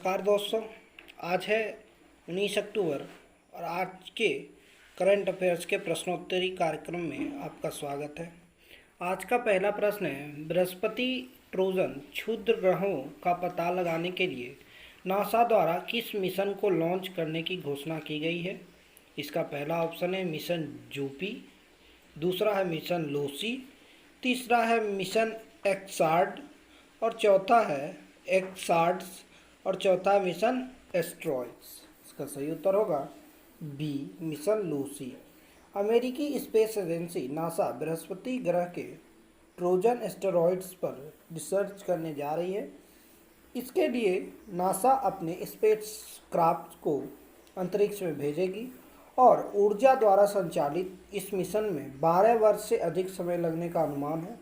नमस्कार दोस्तों। आज है 19 अक्टूबर और आज के करंट अफेयर्स के प्रश्नोत्तरी कार्यक्रम में आपका स्वागत है। आज का पहला प्रश्न है, बृहस्पति ट्रोजन क्षुद्र ग्रहों का पता लगाने के लिए नासा द्वारा किस मिशन को लॉन्च करने की घोषणा की गई है। इसका पहला ऑप्शन है मिशन जूपी, दूसरा है मिशन लूसी, तीसरा है मिशन एक्सार्ड और चौथा है एक्सार्ड्स और चौथा मिशन एस्ट्रॉइड्स। इसका सही उत्तर होगा बी, मिशन लूसी। अमेरिकी स्पेस एजेंसी नासा बृहस्पति ग्रह के ट्रोजन एस्टेरॉइड्स पर रिसर्च करने जा रही है। इसके लिए नासा अपने स्पेस क्राफ्ट को अंतरिक्ष में भेजेगी और ऊर्जा द्वारा संचालित इस मिशन में 12 वर्ष से अधिक समय लगने का अनुमान है।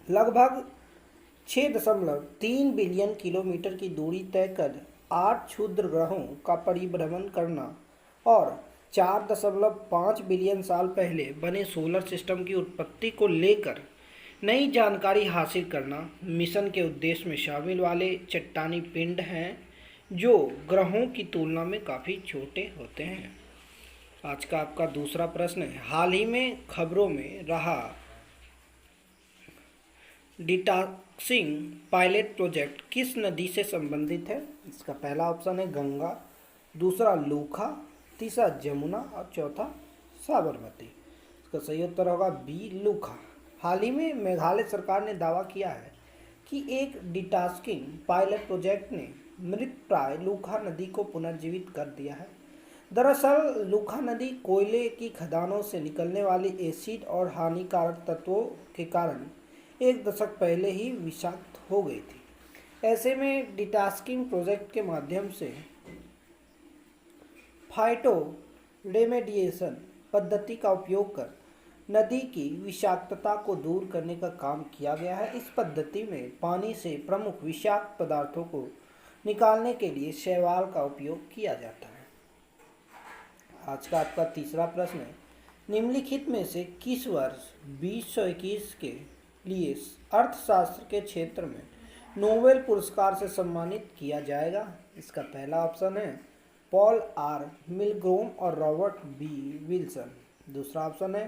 लगभग 6.3 बिलियन किलोमीटर की दूरी तय कर 8 क्षुद्र ग्रहों का परिभ्रमण करना और 4.5 बिलियन साल पहले बने सोलर सिस्टम की उत्पत्ति को लेकर नई जानकारी हासिल करना मिशन के उद्देश्य में शामिल वाले चट्टानी पिंड हैं जो ग्रहों की तुलना में काफ़ी छोटे होते हैं। आज का आपका दूसरा प्रश्न है, हाल ही में खबरों में रहा डिटॉक्सिंग पायलट प्रोजेक्ट किस नदी से संबंधित है। इसका पहला ऑप्शन है गंगा, दूसरा लूखा, तीसरा जमुना और चौथा साबरमती। इसका सही उत्तर होगा बी, लूखा। हाल ही में मेघालय सरकार ने दावा किया है कि एक डिटॉक्सिंग पायलट प्रोजेक्ट ने मृतप्राय लूखा नदी को पुनर्जीवित कर दिया है। दरअसल लूखा नदी कोयले की खदानों से निकलने वाली एसिड और हानिकारक तत्वों के कारण एक दशक पहले ही विषाक्त हो गई थी। ऐसे में डिटॉक्सिंग प्रोजेक्ट के माध्यम से फाइटो रेमेडिएशन पद्धति का उपयोग कर नदी की विषाक्तता को दूर करने का काम किया गया है। इस पद्धति में पानी से प्रमुख विषाक्त पदार्थों को निकालने के लिए शैवाल का उपयोग किया जाता है। आज का आपका तीसरा प्रश्न है, निम्नलिखित में से किस वर्ष 2021 के लिए अर्थशास्त्र के क्षेत्र में नोबेल पुरस्कार से सम्मानित किया जाएगा। इसका पहला ऑप्शन है पॉल आर मिलग्रोम और रॉबर्ट बी विल्सन, दूसरा ऑप्शन है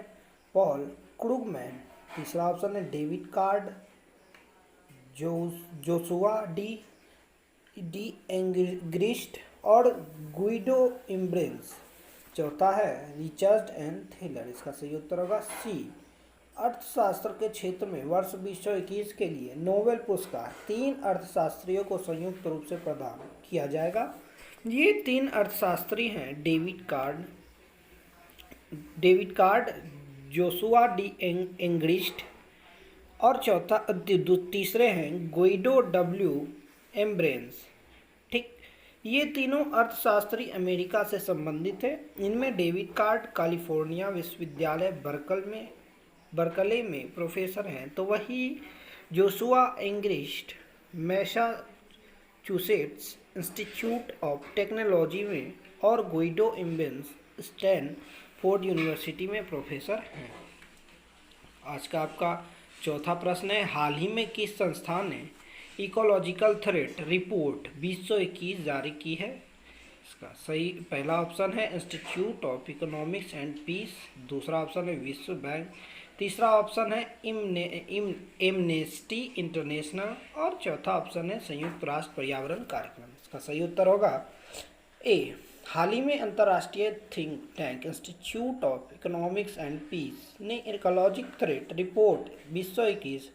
पॉल क्रुगमैन, तीसरा ऑप्शन है David card, Joshua D Angrist और गुइडो इम्ब्रेंस, चौथा है रिचर्ड एन थेलर। इसका सही उत्तर होगा सी। अर्थशास्त्र के क्षेत्र में वर्ष 2021 के लिए नोबेल पुरस्कार 3 अर्थशास्त्रियों को संयुक्त रूप से प्रदान किया जाएगा। ये 3 अर्थशास्त्री हैं David card, Joshua D Angrist और तीसरे हैं गुइडो डब्ल्यू एम्ब्रेंस। ठीक, ये तीनों अर्थशास्त्री अमेरिका से संबंधित है। इनमें डेविड कार्ड कैलिफोर्निया विश्वविद्यालय बर्कले में प्रोफेसर हैं, तो वही Joshua Angrist Massachusetts institute of technology में और गुइडो इम्ब्रेंस स्टैनफोर्ड यूनिवर्सिटी में प्रोफेसर हैं। आज का आपका चौथा प्रश्न है, हाल ही में किस संस्थान ने इकोलॉजिकल थ्रेट रिपोर्ट 2021 जारी की है। इसका सही पहला ऑप्शन है institute of economics and peace, दूसरा ऑप्शन है विश्व बैंक, तीसरा ऑप्शन है एमनेस्टी इंटरनेशनल और चौथा ऑप्शन है संयुक्त राष्ट्र पर्यावरण कार्यक्रम। इसका सही उत्तर होगा ए। हाल ही में अंतर्राष्ट्रीय think tank institute of economics and peace ने इकोलॉजिक थ्रेट रिपोर्ट 2021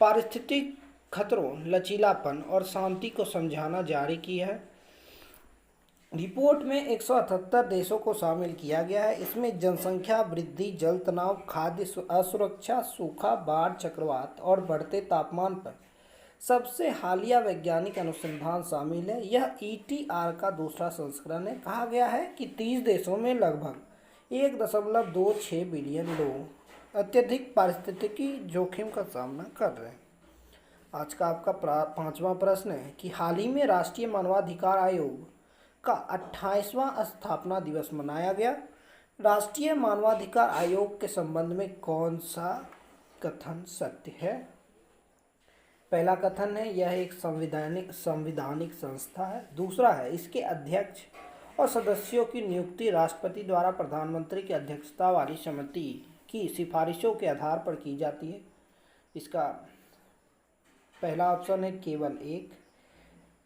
पारिस्थितिक खतरों, लचीलापन और शांति को समझाना जारी की है। रिपोर्ट में 178 देशों को शामिल किया गया है। इसमें जनसंख्या वृद्धि, जल तनाव, खाद्य असुरक्षा, सूखा, बाढ़, चक्रवात और बढ़ते तापमान पर सबसे हालिया वैज्ञानिक अनुसंधान शामिल है। यह ETR का दूसरा संस्करण है। कहा गया है कि 30 देशों में लगभग 1.26 बिलियन लोग अत्यधिक पारिस्थितिकी जोखिम का सामना कर रहे हैं। आज का आपका पांचवा प्रश्न है कि हाल ही में राष्ट्रीय मानवाधिकार आयोग का 28वां स्थापना दिवस मनाया गया। राष्ट्रीय मानवाधिकार आयोग के संबंध में कौन सा कथन सत्य है। पहला कथन है यह एक संविधानिक संस्था है। दूसरा है इसके अध्यक्ष और सदस्यों की नियुक्ति राष्ट्रपति द्वारा प्रधानमंत्री की अध्यक्षता वाली समिति की सिफारिशों के आधार पर की जाती है। इसका पहला ऑप्शन है केवल एक,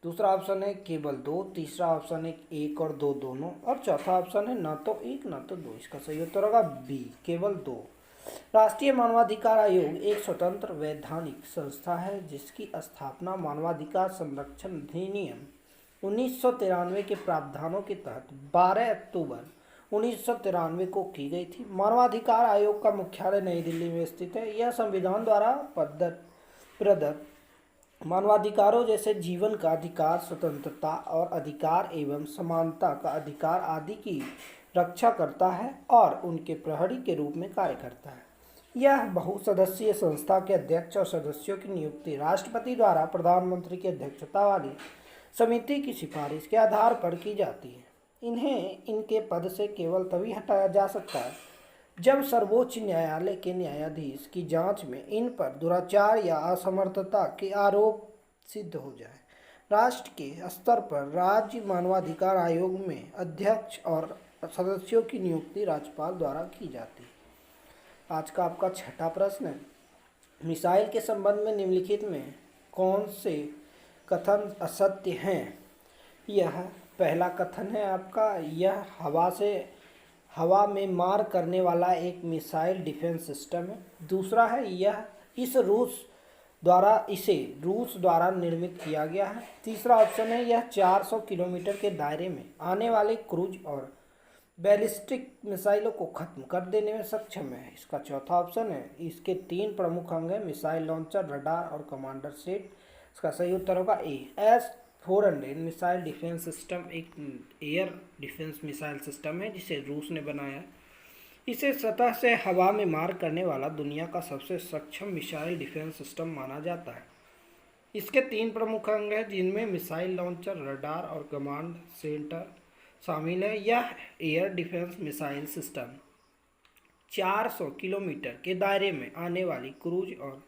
दूसरा ऑप्शन है केवल दो, तीसरा ऑप्शन है एक और दो दोनों, और चौथा ऑप्शन है न तो एक न तो दो। इसका सही उत्तर होगा बी, केवल दो। राष्ट्रीय मानवाधिकार आयोग एक स्वतंत्र वैधानिक संस्था है जिसकी स्थापना मानवाधिकार संरक्षण अधिनियम 1993 के प्रावधानों के तहत 12 अक्टूबर 1993 को की गई थी। मानवाधिकार आयोग का मुख्यालय नई दिल्ली में स्थित है। यह संविधान द्वारा प्रदत्त मानवाधिकारों जैसे जीवन का अधिकार, स्वतंत्रता और अधिकार एवं समानता का अधिकार आदि की रक्षा करता है और उनके प्रहरी के रूप में कार्य करता है। यह बहुसदस्यीय संस्था के अध्यक्ष और सदस्यों की नियुक्ति राष्ट्रपति द्वारा प्रधानमंत्री की अध्यक्षता वाली समिति की सिफारिश के आधार पर की जाती है। इन्हें इनके पद से केवल तभी हटाया जा सकता है जब सर्वोच्च न्यायालय के न्यायाधीश की जांच में इन पर दुराचार या असमर्थता के आरोप सिद्ध हो जाए। राष्ट्र के स्तर पर राज्य मानवाधिकार आयोग में अध्यक्ष और सदस्यों की नियुक्ति राज्यपाल द्वारा की जाती है। आज का आपका छठा प्रश्न है, मिसाइल के संबंध में निम्नलिखित में कौन से कथन असत्य हैं? यह पहला कथन है आपका, यह हवा में मार करने वाला एक मिसाइल डिफेंस सिस्टम है। दूसरा है यह इसे रूस द्वारा निर्मित किया गया है। तीसरा ऑप्शन है यह 400 किलोमीटर के दायरे में आने वाले क्रूज और बैलिस्टिक मिसाइलों को खत्म कर देने में सक्षम है। इसका चौथा ऑप्शन है इसके 3 प्रमुख अंग हैं, मिसाइल लॉन्चर, रडार और कमांडर सेट। इसका सही उत्तर होगा ए। S-400 मिसाइल डिफेंस सिस्टम एक एयर डिफेंस मिसाइल सिस्टम है जिसे रूस ने बनाया। इसे सतह से हवा में मार करने वाला दुनिया का सबसे सक्षम मिसाइल डिफेंस सिस्टम माना जाता है। इसके 3 प्रमुख अंग हैं जिनमें मिसाइल लॉन्चर, रडार और कमांड सेंटर शामिल है। यह air defence missile system 400 kilometre के दायरे में आने वाली क्रूज और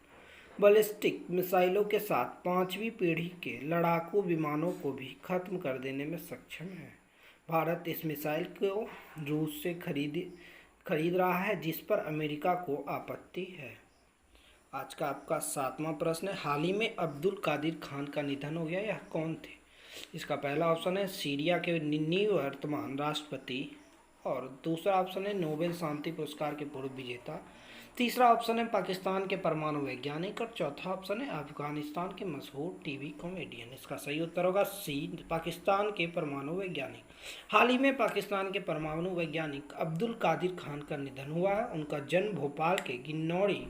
बैलिस्टिक मिसाइलों के साथ 5वीं पीढ़ी के लड़ाकू विमानों को भी खत्म कर देने में सक्षम है। भारत इस मिसाइल को रूस से खरीद रहा है जिस पर अमेरिका को आपत्ति है। आज का आपका 7वां प्रश्न है, हाल ही में अब्दुल कादिर खान का निधन हो गया, यह कौन थे? इसका पहला ऑप्शन है सीरिया के निवर्तमान राष्ट्रपति, और दूसरा ऑप्शन है नोबेल शांति पुरस्कार के पूर्व विजेता, तीसरा ऑप्शन है पाकिस्तान के परमाणु वैज्ञानिक, और चौथा ऑप्शन है अफगानिस्तान के मशहूर टीवी कॉमेडियन। इसका सही उत्तर होगा सी, पाकिस्तान के परमाणु वैज्ञानिक। हाल ही में पाकिस्तान के परमाणु वैज्ञानिक अब्दुल कादिर खान का निधन हुआ है। उनका जन्म भोपाल के गिन्नौरी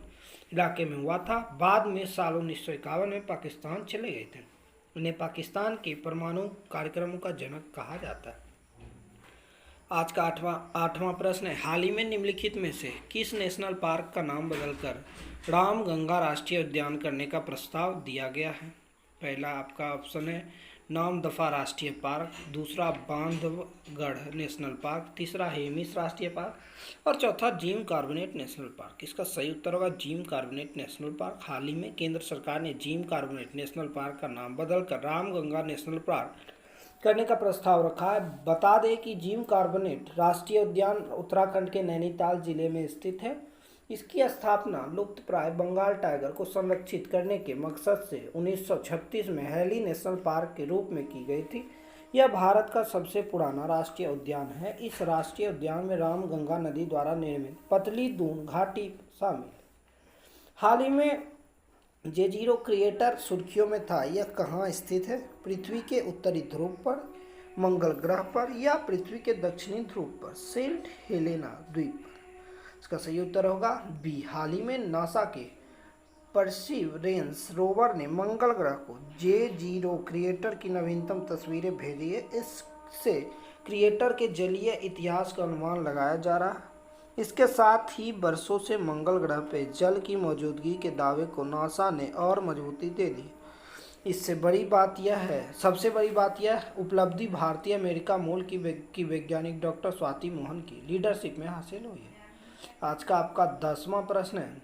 इलाके में हुआ था। बाद में साल 1951 में पाकिस्तान चले गए थे। उन्हें पाकिस्तान के परमाणु कार्यक्रमों का जनक कहा जाता है। आज का आठवां प्रश्न है, हाल ही में निम्नलिखित में से किस नेशनल पार्क का नाम बदलकर रामगंगा राष्ट्रीय उद्यान करने का प्रस्ताव दिया गया है? पहला आपका ऑप्शन है नामदफा राष्ट्रीय पार्क, दूसरा बांधवगढ़ नेशनल पार्क, तीसरा हेमिस राष्ट्रीय पार्क और चौथा जिम कॉर्बेट नेशनल पार्क। इसका सही उत्तर होगा जिम कॉर्बेट नेशनल पार्क। हाल ही में केंद्र सरकार ने जिम कॉर्बेट नेशनल पार्क का नाम बदलकर रामगंगा नेशनल पार्क करने का प्रस्ताव रखा है। बता दें कि जिम कॉर्बेट राष्ट्रीय उद्यान उत्तराखंड के नैनीताल जिले में स्थित है। इसकी स्थापना लुप्तप्राय बंगाल टाइगर को संरक्षित करने के मकसद से 1936 में हैली नेशनल पार्क के रूप में की गई थी। यह भारत का सबसे पुराना राष्ट्रीय उद्यान है। इस राष्ट्रीय उद्यान में रामगंगा नदी द्वारा निर्मित पतली दून घाटी शामिल है। हाल ही में जेजीरो क्रिएटर सुर्खियों में था। यह कहाँ स्थित है? पृथ्वी के उत्तरी ध्रुव पर, मंगल ग्रह पर या पृथ्वी के दक्षिणी ध्रुव पर सेंट हेलेना द्वीप पर। इसका सही उत्तर होगा बी। हाल ही में नासा के परसिवरेंस रोवर ने मंगल ग्रह को जेजीरो क्रिएटर की नवीनतम तस्वीरें भेजी है। इससे क्रिएटर के जलीय इतिहास का अनुमान लगाया जा रहा है। इसके साथ ही वर्षों से मंगल ग्रह पर जल की मौजूदगी के दावे को नासा ने और मजबूती दे दी। सबसे बड़ी बात यह उपलब्धि भारतीय अमेरिका मूल की वैज्ञानिक डॉक्टर स्वाति मोहन की लीडरशिप में हासिल हुई है। आज का आपका 10वां प्रश्न है,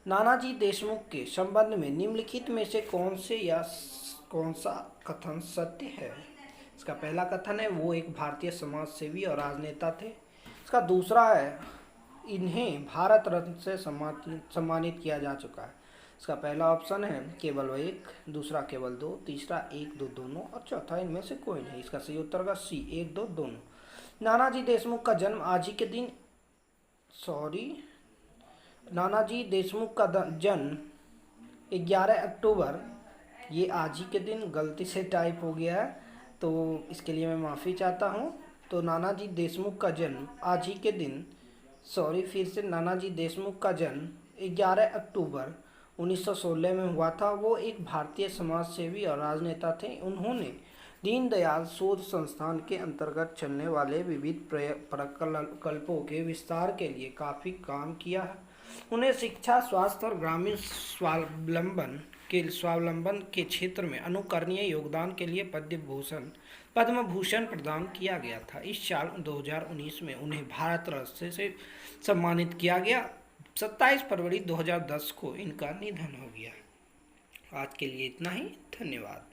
नानाजी देशमुख के संबंध में निम्नलिखित में से कौन सा कथन सत्य है? इसका पहला कथन है वो एक भारतीय समाज सेवी और राजनेता थे। इसका दूसरा है इन्हें भारत रत्न से सम्मानित किया जा चुका है। इसका पहला ऑप्शन है केवल एक, दूसरा केवल दो, तीसरा एक दो दोनों और चौथा इनमें से कोई नहीं। इसका सही उत्तर होगा सी, एक दो दोनों। नानाजी देशमुख का जन्म आज ही के दिन नानाजी देशमुख का जन्म 11 अक्टूबर, ये आज ही के दिन गलती से टाइप हो गया है तो इसके लिए मैं माफ़ी चाहता हूँ। तो नानाजी देशमुख का जन्म आज ही के दिन नानाजी देशमुख का जन्म 11 अक्टूबर 1916 में हुआ था। वो एक भारतीय समाज सेवी और राजनेता थे। उन्होंने दीनदयाल शोध संस्थान के अंतर्गत चलने वाले विविध प्रकल्पों के विस्तार के लिए काफ़ी काम किया है। उन्हें शिक्षा, स्वास्थ्य और ग्रामीण स्वावलंबन के क्षेत्र में अनुकरणीय योगदान के लिए पद्म भूषण प्रदान किया गया था। इस साल 2019 में उन्हें भारत रत्न से सम्मानित किया गया। 27 फरवरी 2010 को इनका निधन हो गया। आज के लिए इतना ही, धन्यवाद।